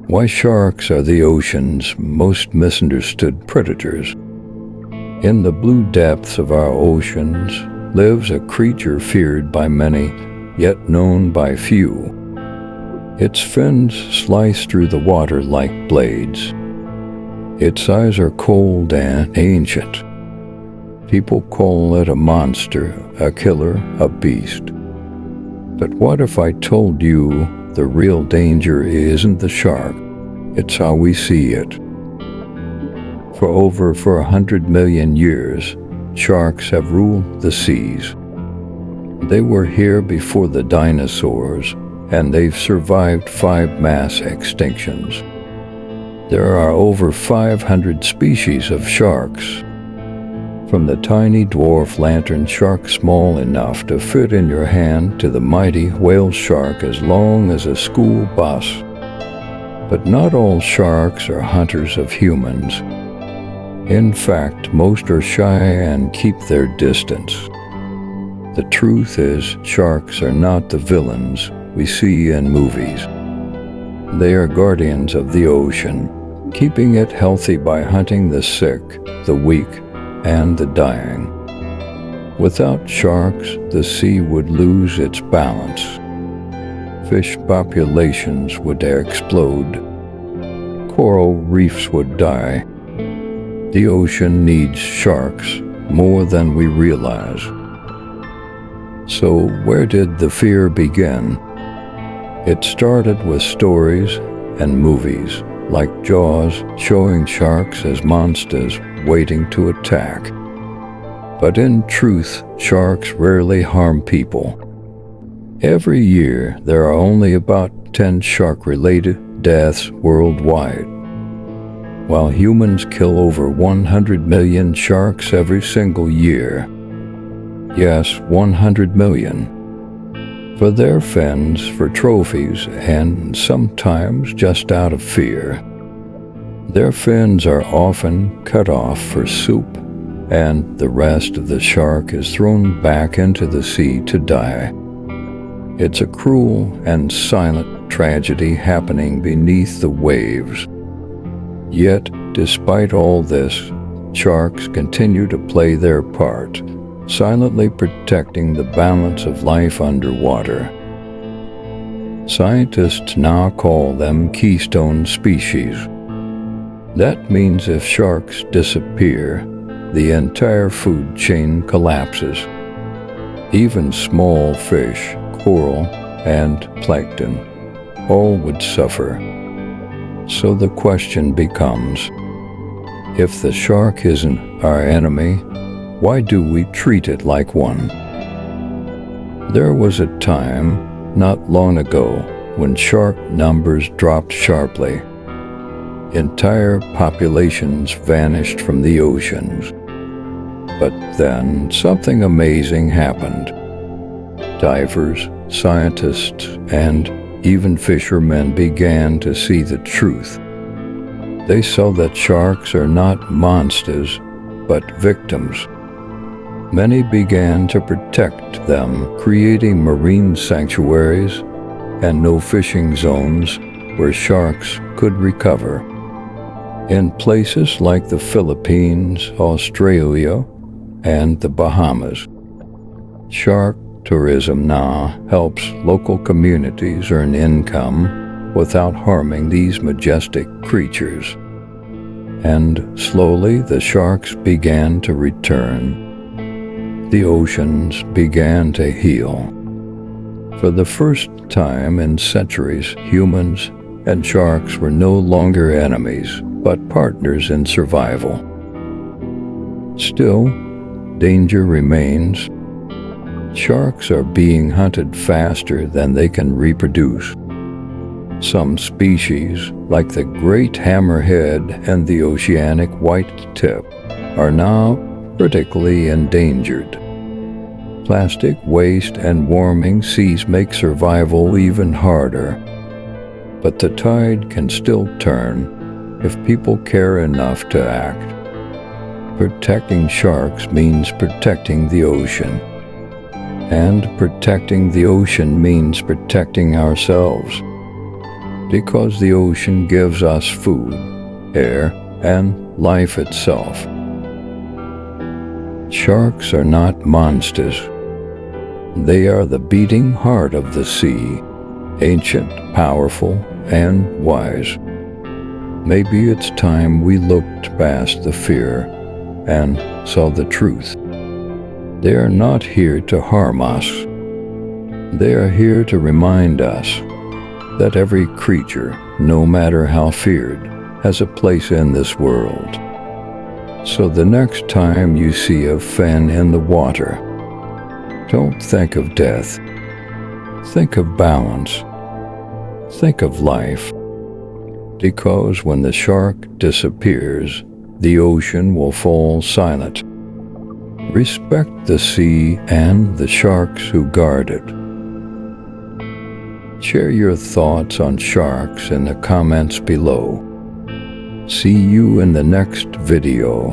Why sharks are the ocean's most misunderstood predators. In the blue depths of our oceans lives a creature feared by many, yet known by few. Its fins slice through the water like blades. Its eyes are cold and ancient. People call it a monster, a killer, a beast. But what if I told you the real danger isn't the shark, it's how we see it? For over 100 million years, sharks have ruled the seas. They were here before the dinosaurs, and they've survived 5 mass extinctions. There are over 500 species of sharks. From the tiny dwarf lantern shark small enough to fit in your hand to the mighty whale shark as long as a school bus. But not all sharks are hunters of humans. In fact, most are shy and keep their distance. The truth is, sharks are not the villains we see in movies. They are guardians of the ocean, keeping it healthy by hunting the sick, the weak, and the dying. Without sharks, the sea would lose its balance. Fish populations would explode. Coral reefs would die. The ocean needs sharks more than we realize. So where did the fear begin? It started with stories and movies like Jaws showing sharks as monsters waiting to attack. But in truth, sharks rarely harm people. Every year, there are only about 10 shark-related deaths worldwide, while humans kill over 100 million sharks every single year. Yes, 100 million. For their fins, for trophies, and sometimes just out of fear. Their fins are often cut off for soup, and the rest of the shark is thrown back into the sea to die. It's a cruel and silent tragedy happening beneath the waves. Yet, despite all this, sharks continue to play their part, silently protecting the balance of life underwater. Scientists now call them keystone species. That means if sharks disappear, the entire food chain collapses. Even small fish, coral, and plankton, all would suffer. So the question becomes, if the shark isn't our enemy, why do we treat it like one? There was a time, not long ago, when shark numbers dropped sharply. Entire populations vanished from the oceans. But then something amazing happened. Divers, scientists, and even fishermen began to see the truth. They saw that sharks are not monsters, but victims. Many began to protect them, creating marine sanctuaries and no fishing zones where sharks could recover. In places like the Philippines, Australia, and the Bahamas, shark tourism now helps local communities earn income without harming these majestic creatures. And slowly the sharks began to return. The oceans began to heal. For the first time in centuries, humans and sharks were no longer enemies, but partners in survival. Still, danger remains. Sharks are being hunted faster than they can reproduce. Some species, like the great hammerhead and the oceanic white tip, are now critically endangered. Plastic waste and warming seas make survival even harder. But the tide can still turn if people care enough to act. Protecting sharks means protecting the ocean. And protecting the ocean means protecting ourselves. because the ocean gives us food, air, and life itself. Sharks are not monsters. They are the beating heart of the sea, ancient, powerful, and wise. Maybe it's time we looked past the fear and saw the truth. They are not here to harm us. They are here to remind us that every creature, no matter how feared, has a place in this world. So the next time you see a fin in the water, don't think of death. Think of balance. Think of life. Because when the shark disappears, the ocean will fall silent. Respect the sea and the sharks who guard it. Share your thoughts on sharks in the comments below. See you in the next video.